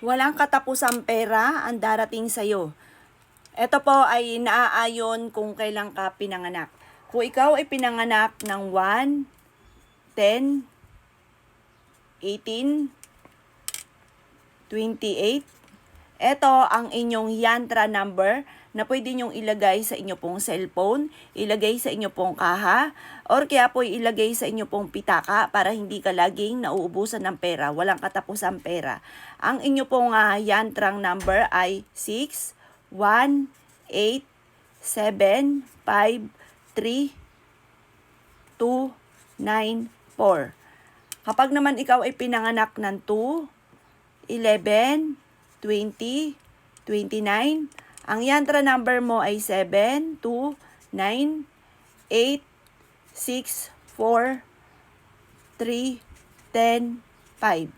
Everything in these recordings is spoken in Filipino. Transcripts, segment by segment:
Walang katapusang pera ang darating sa'yo. Ito po ay naaayon kung kailan ka pinanganak. Kung ikaw ay pinanganak ng 1, 10, 18, 28, ito ang inyong yantra number na pwede nyong ilagay sa inyo pong cellphone, ilagay sa inyo pong kaha, or kaya po ilagay sa inyo pong pitaka para hindi ka laging nauubusan ng pera, walang katapusang pera. Ang inyo pong yantrang number ay 6, 1, 8, 7, 5, 3, 2, 9, 4. Kapag naman ikaw ay pinanganak ng 2, 11, 20, 29, ang yantra number mo ay 7, 2, 9, 8, 6, 4, 3, 10, 5.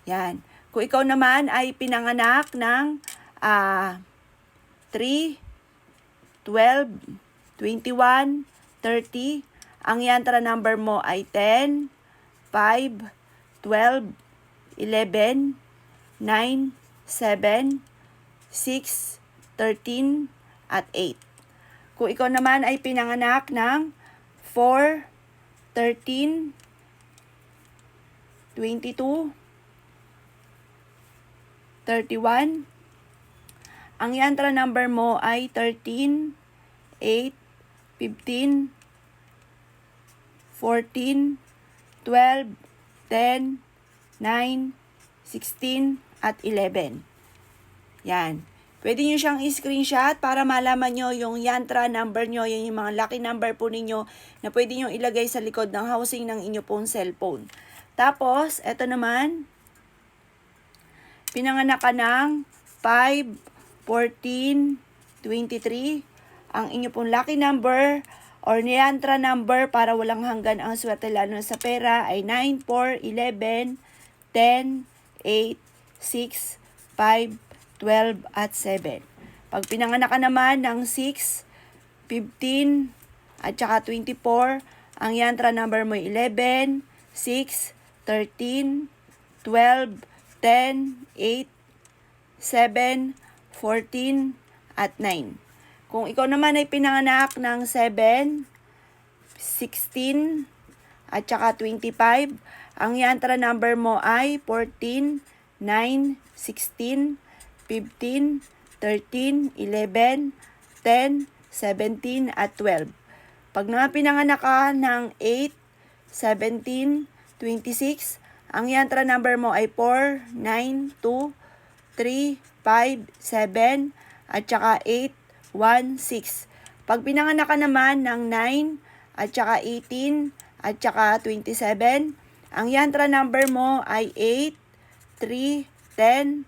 Yan. Kung ikaw naman ay pinanganak ng 3, 12, 21, 30, ang yantra number mo ay 10, 5, 12, 11, 9, 7, 6, 13, at 8. Kung ikaw naman ay pinanganak ng 4, 13, 22, 31, ang yantra number mo ay 13, 8, 15, 14, 12, 10, 9, 16, at 11. Yan. Pwede nyo siyang i-screenshot para malaman nyo yung yantra number nyo, yung mga lucky number po ninyo na pwede nyo ilagay sa likod ng housing ng inyo pong cellphone. Tapos, eto naman, pinanganak ka ng 5, 14, 23, ang inyo pong lucky number or yantra number para walang hanggan ang swerte lalo na sa pera ay 9, 4, 11, 10, 8, 6, 5, 12, at 7. Pag pinanganak ka naman ng 6, 15, at saka 24, ang yantra number mo 11, 6, 13, 12, 10, 8, 7, 14, at 9. Kung ikaw naman ay pinanganak ng 7, 16, at saka 25, ang yantra number mo ay 14, 9, 16, 15, 13, 11, 10, 17, at 12. Pag nga pinanganak ka ng 8, 17, 26, ang yantra number mo ay 4, 9, 2, 3, 5, 7, at saka 8, 1, 6. Pag pinanganak ka naman ng 9, at saka 18, at saka 27, ang yantra number mo ay 8, 3, 10,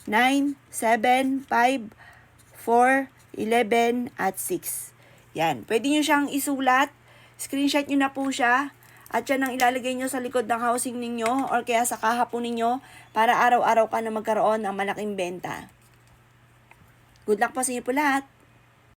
9, 7, 5, 4, 11, at 6. Yan. Pwede nyo siyang isulat. Screenshot nyo na po siya. At yan ang ilalagay nyo sa likod ng housing ninyo or kaya sa kaha po ninyo para araw-araw ka na magkaroon ng malaking benta. Good luck po sa inyo po lahat.